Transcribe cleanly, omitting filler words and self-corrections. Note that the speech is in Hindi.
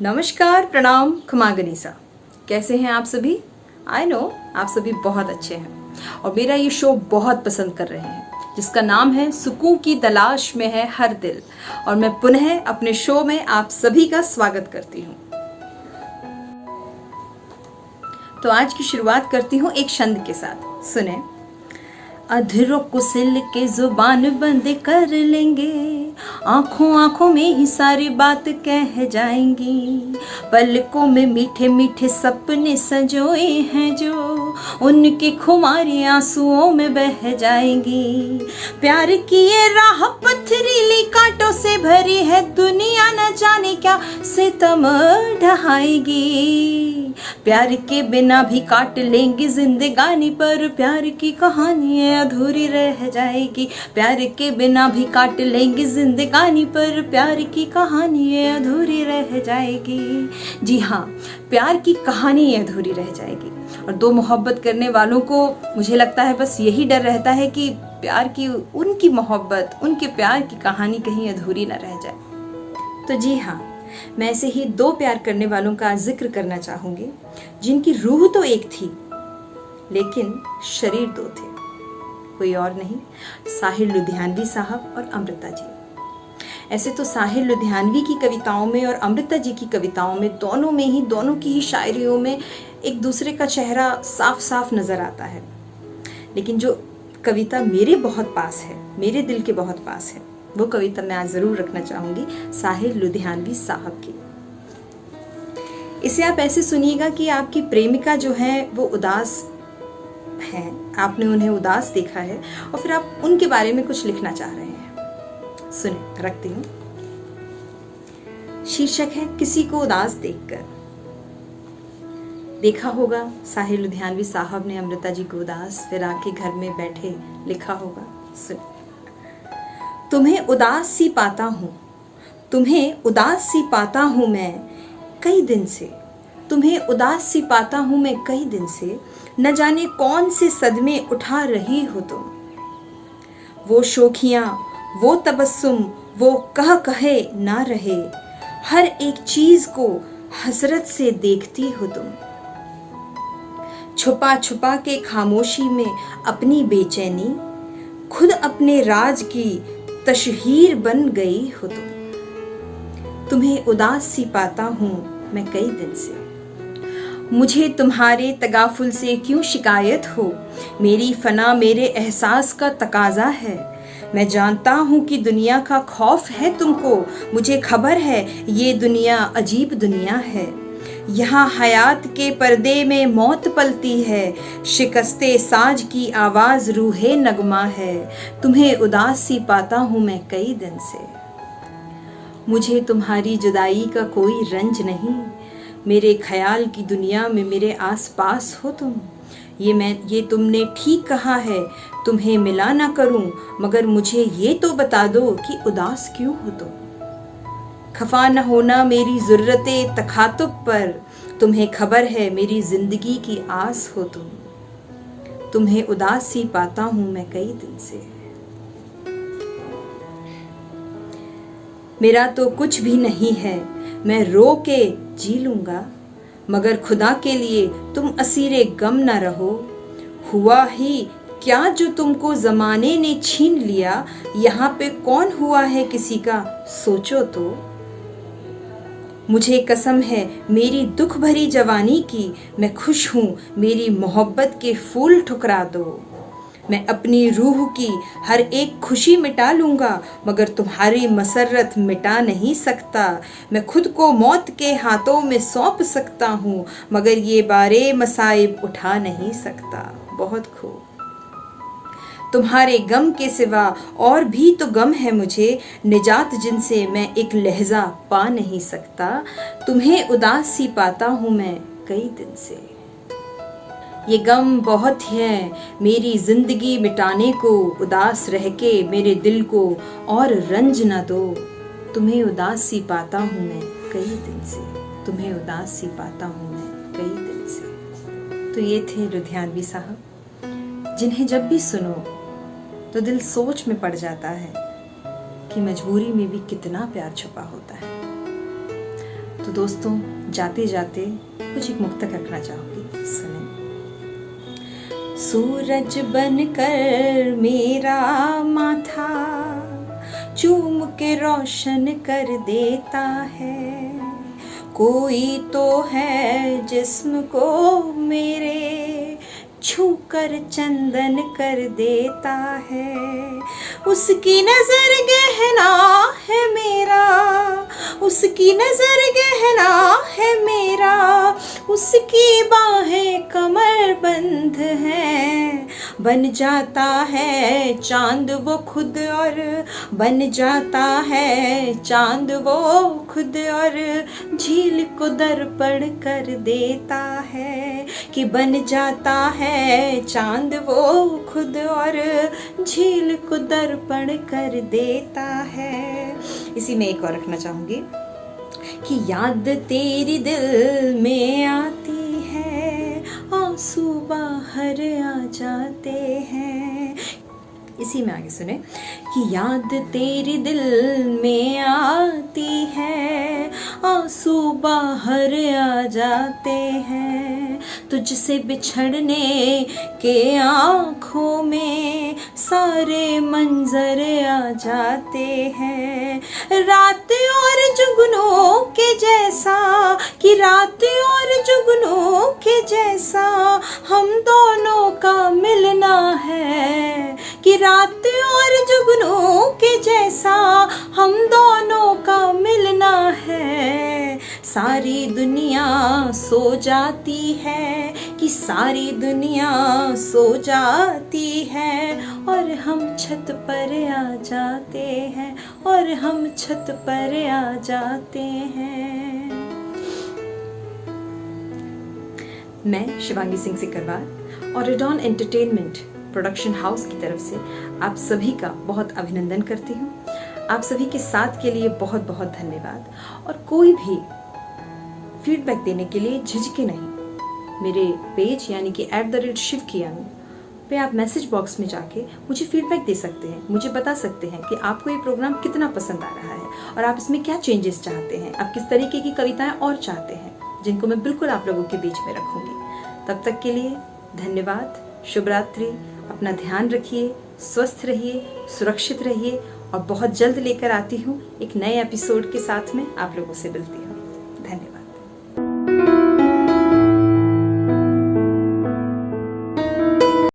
नमस्कार, प्रणाम, खमा गनीसा। कैसे हैं आप सभी? आई नो आप सभी बहुत अच्छे हैं और मेरा ये शो बहुत पसंद कर रहे हैं जिसका नाम है सुकून की तलाश में है हर दिल। और मैं पुनः अपने शो में आप सभी का स्वागत करती हूँ। तो आज की शुरुआत करती हूँ एक छंद के साथ। सुने। अधरों को सिल के जुबान बंद कर लेंगे, आंखों आंखों में ही सारी बात कह जाएंगी। पलकों में मीठे मीठे सपने संजोए हैं जो उनकी खुमारी आंसुओं में बह जाएंगी। प्यार की ये राह पथरीली कांटों से भरी है, दुनिया न जाने क्या सितम ढहाएगी। प्यार के बिना भी काट लेंगे जिंदगानी, पर प्यार की कहानी अधूरी रह जाएगी। प्यार के बिना भी काट लेंगे जिंदगानी, पर प्यार की कहानी अधूरी रह जाएगी। जी हाँ, प्यार की कहानी अधूरी रह जाएगी। और दो मोहब्बत करने वालों को मुझे लगता है बस यही डर रहता है कि प्यार की उनकी मोहब्बत, उनके प्यार की कहानी कहीं अधूरी न रह जाए। तो जी हाँ, मैं ऐसे ही दो प्यार करने वालों का जिक्र करना चाहूंगी जिनकी रूह तो एक थी लेकिन शरीर दो थे। कोई और नहीं, साहिर लुधियानवी साहब और अमृता जी। ऐसे तो साहिर लुधियानवी की कविताओं में और अमृता जी की कविताओं में दोनों की ही शायरियों में एक दूसरे का चेहरा साफ साफ नजर आता है। लेकिन जो कविता मेरे बहुत पास है, मेरे दिल के बहुत पास है, वो कविता मैं आज जरूर रखना चाहूंगी साहिर लुधियानवी साहब की। इसे आप ऐसे सुनिएगा कि आपकी प्रेमिका जो है वो उदास है, आपने उन्हें उदास देखा है और फिर आप उनके बारे में कुछ लिखना चाह रहे हैं। सुने, रखती हूँ। शीर्षक है किसी को उदास देखकर। देखा होगा साहिर लुधियानवी साहब ने अमृता जी को उदास फिर आके घर में बैठे लिखा होगा। सुने। तुम्हें उदास सी पाता हूँ, तुम्हें उदास सी पाता हूँ मैं कई दिन से, तुम्हें उदास सी पाता हूँ मैं कई दिन से, न जाने कौन से सदमे उठा रही हो तुम। वो शोखियाँ, वो तबस्सुम, वो कहे ना रहे, हर एक चीज को हसरत से देखती हो तुम। छुपा छुपा के खामोशी में अपनी बेचैनी, खुद अपने राज की तशहीर बन गई हो तुम। तुम्हें उदास सी पाता हूँ मैं कई दिन से, मुझे तुम्हारे तगाफुल से क्यों शिकायत हो। मेरी फना मेरे एहसास का तकाजा है। मैं जानता हूँ कि दुनिया का खौफ है तुमको, मुझे खबर है ये दुनिया अजीब दुनिया है। यहाँ हयात के पर्दे में मौत पलती है, शिकस्ते साज की आवाज रूहे नगमा है। तुम्हें उदास सी पाता हूँ मैं कई दिन से, मुझे तुम्हारी जुदाई का कोई रंज नहीं। मेरे ख्याल की दुनिया में मेरे आस पास हो तुम। ये तुमने ठीक कहा है, तुम्हें मिला ना करूं, मगर मुझे ये तो बता दो कि उदास क्यों हो तुम। खफा न होना मेरी ज़रूरते तखातुब पर, तुम्हें खबर है मेरी जिंदगी की आस हो तुम। तुम्हें उदास सी पाता हूं मैं कई दिन से। मेरा तो कुछ भी नहीं है, मैं रो के जी लूंगा, मगर खुदा के लिए तुम असीरे गम न रहो। हुआ ही क्या जो तुमको जमाने ने छीन लिया, यहाँ पे कौन हुआ है किसी का सोचो तो। मुझे कसम है मेरी दुख भरी जवानी की, मैं खुश हूँ मेरी मोहब्बत के फूल ठुकरा दो। मैं अपनी रूह की हर एक खुशी मिटा लूँगा, मगर तुम्हारी मसरत मिटा नहीं सकता। मैं खुद को मौत के हाथों में सौंप सकता हूँ, मगर ये बारे मसाइब उठा नहीं सकता। बहुत खूब। तुम्हारे गम के सिवा और भी तो गम है मुझे, निजात जिनसे मैं एक लहजा पा नहीं सकता। तुम्हें उदास सी पाता हूँ मैं कई दिन से। ये गम बहुत है मेरी जिंदगी मिटाने को, उदास रह के मेरे दिल को और रंज न दो। तुम्हें उदास सी पाता हूँ मैं कई दिन से, तुम्हें उदास सी पाता हूँ मैं कई दिन से। तो ये थे लुधियानवी साहब, जिन्हें जब भी सुनो तो दिल सोच में पड़ जाता है कि मजबूरी में भी कितना प्यार छुपा होता है। तो दोस्तों जाते जाते कुछ एक मुक्तक रखना चाहूँगी, सुने। सूरज बनकर मेरा माथा चूम के रोशन कर देता है, कोई तो है जिस्म को मेरे छू कर चंदन कर देता है। उसकी नजर गहना है मेरा, उसकी नजर गहना है मेरा, उसकी बाहें कमर बंद हैं। बन जाता है चांद वो खुद और बन जाता है चांद वो खुद और झील को दर्पण कर देता है, कि बन जाता है चांद वो खुद और झील को दर्पण कर देता है। इसी में एक और रखना चाहूँगी कि याद तेरी दिल में आती है, आंसू बाहर आ जाते हैं। इसी में आगे सुने कि याद तेरी दिल में आती है, आंसू बाहर आ जाते हैं। तुझसे बिछड़ने के आँखों में सारे मंजर आ जाते हैं। रात और जुगनों के जैसा, कि रात और जुगनों के जैसा हम दोनों का मिलना है, कि रात और जुगनों के जैसा हम दोनों का मिलना है। सारी दुनिया सो जाती है, कि सारी दुनिया सो जाती है, और हम छत पर आ जाते हैं, और हम छत पर आ जाते हैं। मैं शिवांगी सिंह सिकरवार और रेडॉन एंटरटेनमेंट प्रोडक्शन हाउस की तरफ से आप सभी का बहुत अभिनंदन करती हूँ। आप सभी के साथ के लिए बहुत बहुत धन्यवाद। और कोई भी फीडबैक देने के लिए झिझके नहीं। मेरे पेज यानी कि @शिवकियानू पे आप मैसेज बॉक्स में जाके मुझे फीडबैक दे सकते हैं, मुझे बता सकते हैं कि आपको ये प्रोग्राम कितना पसंद आ रहा है और आप इसमें क्या चेंजेस चाहते हैं, आप किस तरीके की कविताएं और चाहते हैं, जिनको मैं बिल्कुल आप लोगों के बीच में रखूंगी। तब तक के लिए धन्यवाद, शुभ रात्रि, अपना ध्यान रखिए, स्वस्थ रहिए, सुरक्षित रहिए और बहुत जल्द लेकर आती हूँ एक नए एपिसोड के साथ में आप लोगों से मिलती हूँ।